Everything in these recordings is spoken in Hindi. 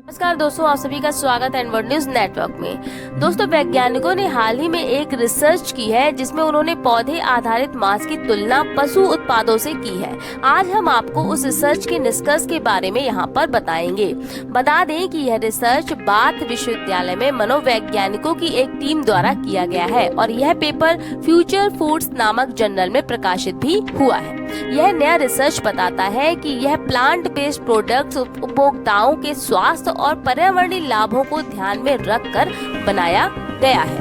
नमस्कार दोस्तों, आप सभी का स्वागत है एनवर्ड न्यूज नेटवर्क में। दोस्तों, वैज्ञानिकों ने हाल ही में एक रिसर्च की है जिसमें उन्होंने पौधे आधारित मांस की तुलना पशु उत्पादों से की है। आज हम आपको उस रिसर्च के निष्कर्ष के बारे में यहाँ पर बताएंगे। बता दें कि यह रिसर्च बाथ विश्वविद्यालय में मनोवैज्ञानिकों की एक टीम द्वारा किया गया है और यह पेपर फ्यूचर फूड्स नामक जर्नल में प्रकाशित भी हुआ है। यह नया रिसर्च बताता है कि यह प्लांट बेस्ड प्रोडक्ट्स उपभोक्ताओं के स्वास्थ्य और पर्यावरणीय लाभों को ध्यान में रखकर बनाया गया है।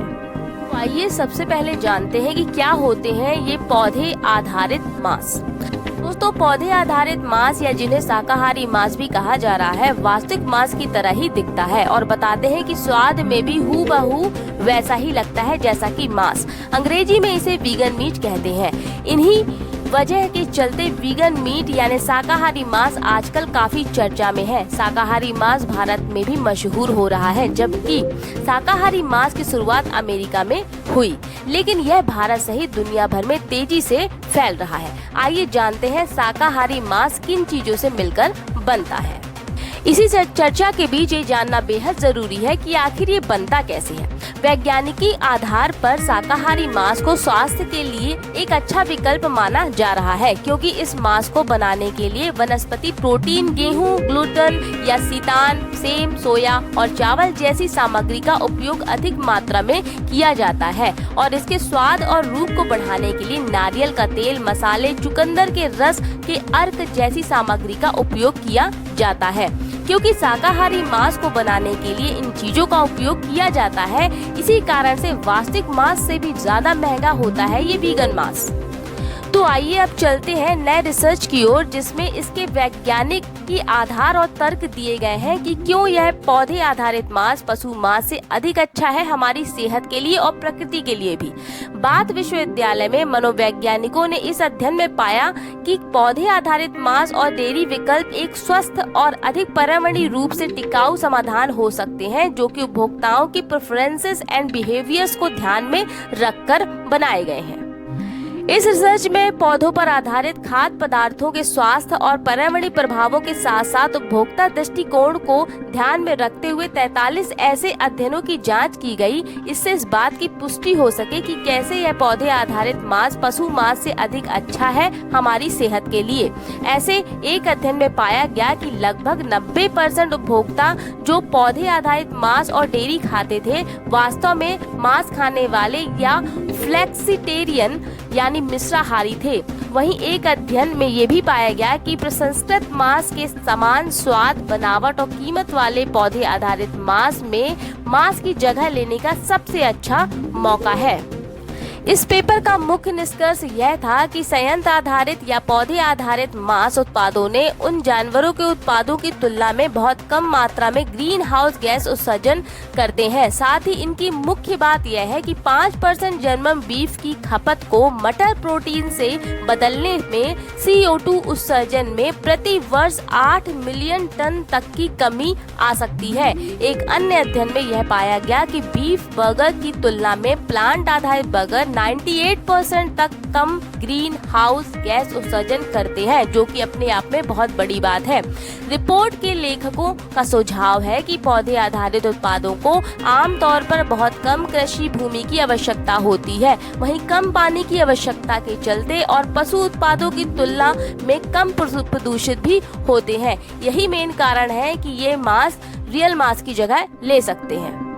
तो आइए सबसे पहले जानते हैं कि क्या होते हैं ये पौधे आधारित मांस। दोस्तों, पौधे आधारित मांस या जिन्हें शाकाहारी मांस भी कहा जा रहा है, वास्तविक मांस की तरह ही दिखता है और बताते हैं कि स्वाद में भी हूबहू वैसा ही लगता है जैसा कि मांस। अंग्रेजी में इसे वीगन मीट कहते हैं। इन्हीं वजह के चलते वीगन मीट यानी शाकाहारी मांस आजकल काफी चर्चा में है। शाकाहारी मांस भारत में भी मशहूर हो रहा है, जबकि शाकाहारी मांस की शुरुआत अमेरिका में हुई, लेकिन यह भारत सहित दुनिया भर में तेजी से फैल रहा है। आइए जानते हैं शाकाहारी मांस किन चीजों से मिलकर बनता है। इसी चर्चा के बीच ये जानना बेहद जरूरी है कि आखिर ये बनता कैसे है। वैज्ञानिकी आधार पर शाकाहारी मांस को स्वास्थ्य के लिए एक अच्छा विकल्प माना जा रहा है, क्योंकि इस मांस को बनाने के लिए वनस्पति प्रोटीन, गेहूं, ग्लूटेन या सीतान, सेम, सोया और चावल जैसी सामग्री का उपयोग अधिक मात्रा में किया जाता है और इसके स्वाद और रूप को बढ़ाने के लिए नारियल का तेल, मसाले, चुकंदर के रस के अर्क जैसी सामग्री का उपयोग किया जाता है। क्योंकि शाकाहारी मांस को बनाने के लिए इन चीजों का उपयोग किया जाता है, इसी कारण से वास्तविक मांस से भी ज्यादा महंगा होता है ये वीगन मांस। तो आइए अब चलते हैं नए रिसर्च की ओर, जिसमें इसके वैज्ञानिक की आधार और तर्क दिए गए हैं कि क्यों यह पौधे आधारित मांस पशु मांस से अधिक अच्छा है हमारी सेहत के लिए और प्रकृति के लिए भी। बाथ विश्वविद्यालय में मनोवैज्ञानिकों ने इस अध्ययन में पाया कि पौधे आधारित मांस और डेयरी विकल्प एक स्वस्थ और अधिक पर्यावरणीय रूप से टिकाऊ समाधान हो सकते हैं, जो कि उपभोक्ताओं की प्रेफरेंसेस एंड बिहेवियर्स को ध्यान में रखकर बनाए गए हैं। इस रिसर्च में पौधों पर आधारित खाद्य पदार्थों के स्वास्थ्य और पर्यावरणीय प्रभावों के साथ साथ उपभोक्ता दृष्टिकोण को ध्यान में रखते हुए 43 ऐसे अध्ययनों की जांच की गई। इससे इस बात की पुष्टि हो सके कि कैसे यह पौधे आधारित मांस पशु मांस से अधिक अच्छा है हमारी सेहत के लिए। ऐसे एक अध्ययन में पाया गया कि लगभग 90% उपभोक्ता जो पौधे आधारित मांस और डेयरी खाते थे, वास्तव में मांस खाने वाले या फ्लेक्सिटेरियन यानी मिश्राहारी थे। वहीं एक अध्ययन में ये भी पाया गया कि प्रसंस्कृत मांस के समान स्वाद, बनावट और कीमत वाले पौधे आधारित मांस में मांस की जगह लेने का सबसे अच्छा मौका है। इस पेपर का मुख्य निष्कर्ष यह था कि संयंत्र आधारित या पौधे आधारित मांस उत्पादों ने उन जानवरों के उत्पादों की तुलना में बहुत कम मात्रा में ग्रीन हाउस गैस उत्सर्जन करते हैं। साथ ही इनकी मुख्य बात यह है कि 5% जर्मन बीफ की खपत को मटर प्रोटीन से बदलने में CO2 उत्सर्जन में प्रति वर्ष 8 मिलियन टन तक की कमी आ सकती है। एक अन्य अध्ययन में यह पाया गया कि बीफ बर्गर की तुलना में प्लांट आधारित बर्गर 98% तक कम ग्रीन हाउस गैस उत्सर्जन करते हैं, जो कि अपने आप में बहुत बड़ी बात है। रिपोर्ट के लेखकों का सुझाव है कि पौधे आधारित उत्पादों को आमतौर पर बहुत कम कृषि भूमि की आवश्यकता होती है, वहीं कम पानी की आवश्यकता के चलते और पशु उत्पादों की तुलना में कम प्रदूषित भी होते हैं। यही मेन कारण है कि ये मांस रियल मांस की जगह ले सकते हैं।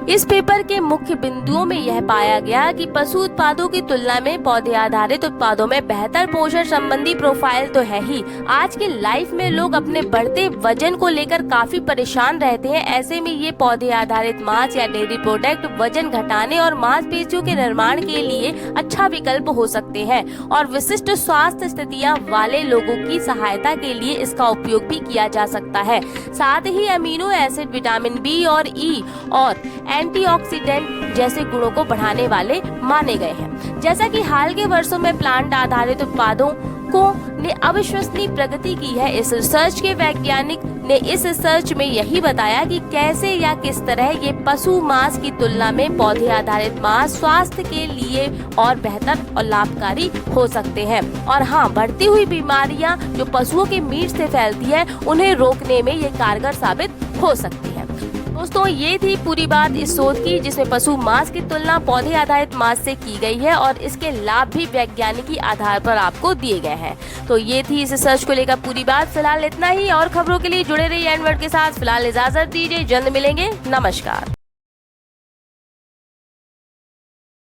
इस पेपर के मुख्य बिंदुओं में यह पाया गया कि पशु उत्पादों की तुलना में पौधे आधारित उत्पादों में बेहतर पोषण संबंधी प्रोफाइल तो है ही। आज के लाइफ में लोग अपने बढ़ते वजन को लेकर काफी परेशान रहते हैं। ऐसे में ये पौधे आधारित मांस या डेयरी प्रोडक्ट वजन घटाने और मांसपेशियों के निर्माण के लिए अच्छा विकल्प हो सकते हैं और विशिष्ट स्वास्थ्य स्थितियां वाले लोगों की सहायता के लिए इसका उपयोग भी किया जा सकता है। साथ ही अमीनो एसिड, विटामिन बी और ई और एंटीऑक्सीडेंट जैसे गुणों को बढ़ाने वाले माने गए हैं। जैसा कि हाल के वर्षों में प्लांट आधारित उत्पादों वैज्ञानिकों ने अविश्वसनीय प्रगति की है। इस रिसर्च के वैज्ञानिक ने इस रिसर्च में यही बताया कि कैसे या किस तरह ये पशु मांस की तुलना में पौधे आधारित मांस स्वास्थ्य के लिए और बेहतर और लाभकारी हो सकते हैं। और हाँ, बढ़ती हुई बीमारियां जो पशुओं के मीट से फैलती है उन्हें रोकने में ये कारगर साबित हो सकती है। दोस्तों, ये थी पूरी बात इस शोध की जिसमें पशु मांस की तुलना पौधे आधारित मांस से की गई है और इसके लाभ भी वैज्ञानिकी आधार पर आपको दिए गए हैं। तो ये थी इस रिसर्च को लेकर पूरी बात। फिलहाल इतना ही, और खबरों के लिए जुड़े रहिए एनवर्ड के साथ। फिलहाल इजाजत दीजिए, जल्द मिलेंगे, नमस्कार।